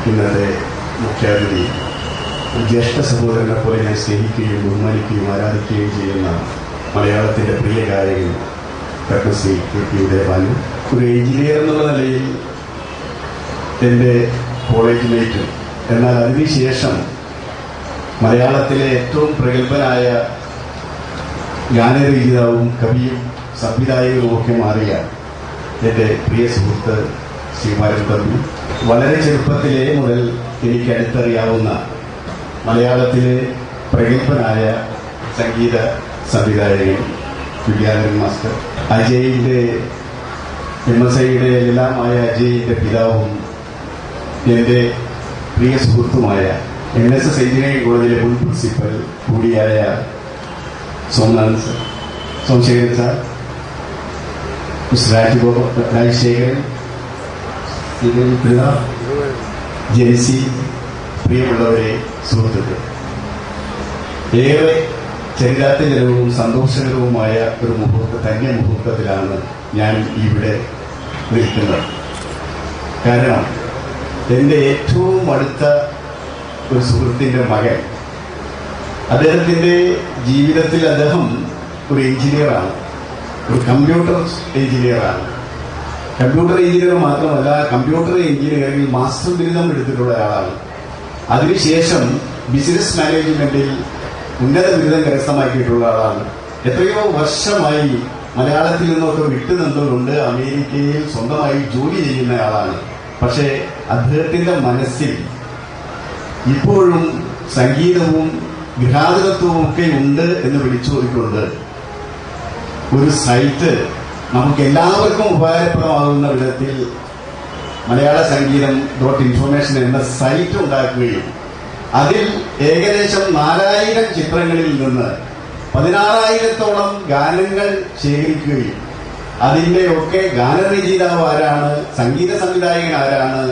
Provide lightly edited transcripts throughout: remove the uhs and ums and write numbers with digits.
ഇന്നത്തെ മുഖ്യാതിഥി ജ്യേഷ്ഠ സഹോദരനെ പോലെ ഞാൻ സ്നേഹിക്കുകയും ബഹുമാനിക്കുകയും ആരാധിക്കുകയും ചെയ്യുന്ന മലയാളത്തിൻ്റെ പ്രിയ ഗായകൻ പത്മശ്രീ KP ഉദയഭാനു. ഒരു എഞ്ചിനീയർ എന്നുള്ള നിലയിൽ എൻ്റെ കോളേജ് മേറ്റ്, എന്നാൽ അതിനുശേഷം മലയാളത്തിലെ ഏറ്റവും പ്രഗത്ഭനായ ഗാനരചയിതാവും കവിയും സംവിധായകനുമൊക്കെ മാറിയ എൻ്റെ പ്രിയ സുഹൃത്ത് ശ്രീമാരൻ തമ്പി. വളരെ ചെറുപ്പത്തിലേ മുതൽ എനിക്ക് അടുത്തറിയാവുന്ന മലയാളത്തിലെ പ്രഗത്ഭനായ സംഗീത സംവിധായകൻ വിദ്യാധരൻ മാസ്റ്റർ, അജയിൻ്റെ MSIയുടെ എല്ലാമായ അജയിൻ്റെ പിതാവും എൻ്റെ പ്രിയ സുഹൃത്തുമായ NSS എഞ്ചിനീയറിംഗ് കോളേജിലെ മുൻ പ്രിൻസിപ്പൽ കൂടിയായ സോമശേഖരൻ സാർ, രാജശേഖരൻ, ജെൻസി, പ്രിയമുള്ളവരെ, സുഹൃത്തുക്കൾ, ഏറെ ചരിതാർത്ഥകരവും സന്തോഷകരവുമായ ഒരു മുഹൂർത്തത്തിലാണ് ഞാൻ ഇവിടെ നിൽക്കുന്നത്. കാരണം എൻ്റെ ഏറ്റവും അടുത്ത ഒരു സുഹൃത്തിൻ്റെ മകൻ, അദ്ദേഹത്തിൻ്റെ ജീവിതത്തിൽ അദ്ദേഹം ഒരു എഞ്ചിനീയറാണ്, ഒരു കമ്പ്യൂട്ടർ എഞ്ചിനീയറാണ്. കമ്പ്യൂട്ടർ എഞ്ചിനീയർ മാത്രമല്ല, കമ്പ്യൂട്ടർ എഞ്ചിനീയറിംഗിൽ മാസ്റ്റർ ബിരുദം എടുത്തിട്ടുള്ള ആളാണ്. അതിനുശേഷം ബിസിനസ് മാനേജ്മെന്റിൽ ഉന്നത ബിരുദം കരസ്ഥമാക്കിയിട്ടുള്ള ആളാണ്. എത്രയോ വർഷമായി മലയാളത്തിൽ നിന്നൊക്കെ വിട്ടുനിന്നുകൊണ്ട് അമേരിക്കയിൽ സ്വന്തമായി ജോലി ചെയ്യുന്ന ആളാണ്. പക്ഷേ അദ്ദേഹത്തിന്റെ മനസ്സിൽ ഇപ്പോഴും സംഗീതവും ഗൃഹാതുരത്വവും ഒക്കെ ഉണ്ട് എന്ന് വിളിച്ചുകൊണ്ടിട്ടുണ്ട് ഒരു സൈറ്റ് നമുക്ക് എല്ലാവർക്കും ഉപകാരപ്രദമാകുന്ന വിധത്തിൽ മലയാള സംഗീതം .information എന്ന സൈറ്റ് ഉണ്ടാക്കുകയും അതിൽ ഏകദേശം 4000 ചിത്രങ്ങളിൽ നിന്ന് 16,000-ഓളം ഗാനങ്ങൾ ശേഖരിക്കുകയും അതിൻ്റെയൊക്കെ ഗാനരചയിതാവ് ആരാണ്, സംഗീത സംവിധായകൻ ആരാണ്,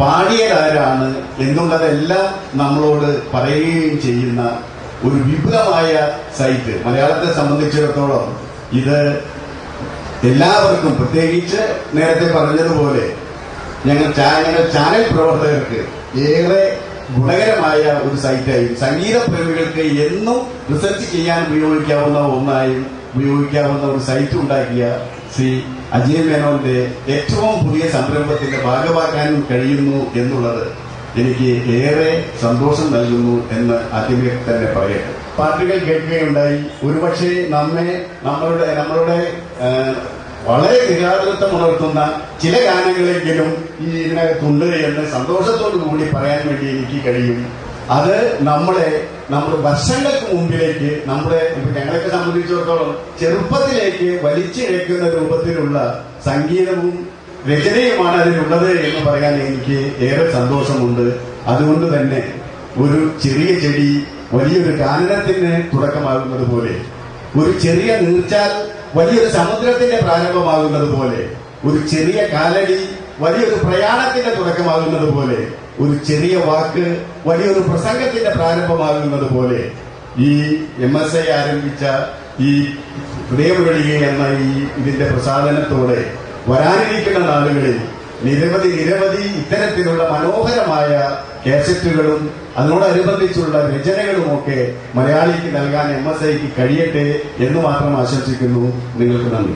പാടിയതാരാണ് എന്നുള്ളതെല്ലാം നമ്മളോട് പറയുകയും ചെയ്യുന്ന ഒരു വിപുലമായ സൈറ്റ്. മലയാളത്തെ സംബന്ധിച്ചിടത്തോളം ഇത് എല്ലാവർക്കും, പ്രത്യേകിച്ച് നേരത്തെ പറഞ്ഞതുപോലെ ഞങ്ങൾ ചാനൽ പ്രവർത്തകർക്ക് ഏറെ ഗുണകരമായ ഒരു സൈറ്റായി, സംഗീത പ്രേമികൾക്ക് എന്നും റിസർച്ച് ചെയ്യാൻ ഉപയോഗിക്കാവുന്ന ഒന്നായും ഉപയോഗിക്കാവുന്ന ഒരു സൈറ്റ് ഉണ്ടാക്കിയ ശ്രീ അജയ് മേനോന്റെ ഏറ്റവും പുതിയ സംരംഭത്തിന്റെ ഭാഗമാക്കാനും കഴിയുന്നു എന്നുള്ളത് എനിക്ക് ഏറെ സന്തോഷം നൽകുന്നു എന്ന് ആദ്യമേ തന്നെ പറയട്ടെ. പാട്ടുകൾ കേൾക്കുകയുണ്ടായി. ഒരുപക്ഷെ നമ്മളുടെ വളരെ നിരാതൃത്വം ഉണർത്തുന്ന ചില ഗാനങ്ങളെങ്കിലും ഈ ഇതിനകത്തുണ്ട് എന്ന് സന്തോഷത്തോടു കൂടി പറയാൻ വേണ്ടി എനിക്ക് കഴിയും. അത് നമ്മുടെ വർഷങ്ങൾക്ക് മുമ്പിലേക്ക്, ഞങ്ങളൊക്കെ സംബന്ധിച്ചിടത്തോളം ചെറുപ്പത്തിലേക്ക് വലിച്ചിഴക്കുന്ന രൂപത്തിലുള്ള സംഗീതവും രചനയുമാണ് അതിനുള്ളത് എന്ന് പറയാൻ എനിക്ക് ഏറെ സന്തോഷമുണ്ട്. അതുകൊണ്ട് തന്നെ ഒരു ചെറിയ ചെടി വലിയൊരു കാനനത്തിന് തുടക്കമാകുന്നത് പോലെ, ഒരു ചെറിയ നീർച്ചാൽ വലിയൊരു സമുദ്രത്തിന്റെ പ്രാരംഭമാകുന്നത് പോലെ, ഒരു ചെറിയ കാലടി വലിയൊരു പ്രയാണത്തിന്റെ തുടക്കമാകുന്നത് പോലെ, ഒരു ചെറിയ വാക്ക് വലിയൊരു പ്രസംഗത്തിന്റെ പ്രാരംഭമാകുന്നത് പോലെ, ഈ MSI ആരംഭിച്ച ഈ ഹൃദയമുരളിക എന്ന ഇതിന്റെ പ്രസാദനത്തോടെ വരാനിരിക്കുന്ന നാളുകളിൽ നിരവധി ഇത്തരത്തിലുള്ള മനോഹരമായ കാസറ്റുകളും അതിനോടനുബന്ധിച്ചുള്ള രചനകളുമൊക്കെ മലയാളിക്ക് നൽകാൻ MSIക്ക് കഴിയട്ടെ എന്ന് മാത്രം ആശംസിക്കുന്നു. നിങ്ങൾക്ക് നന്ദി.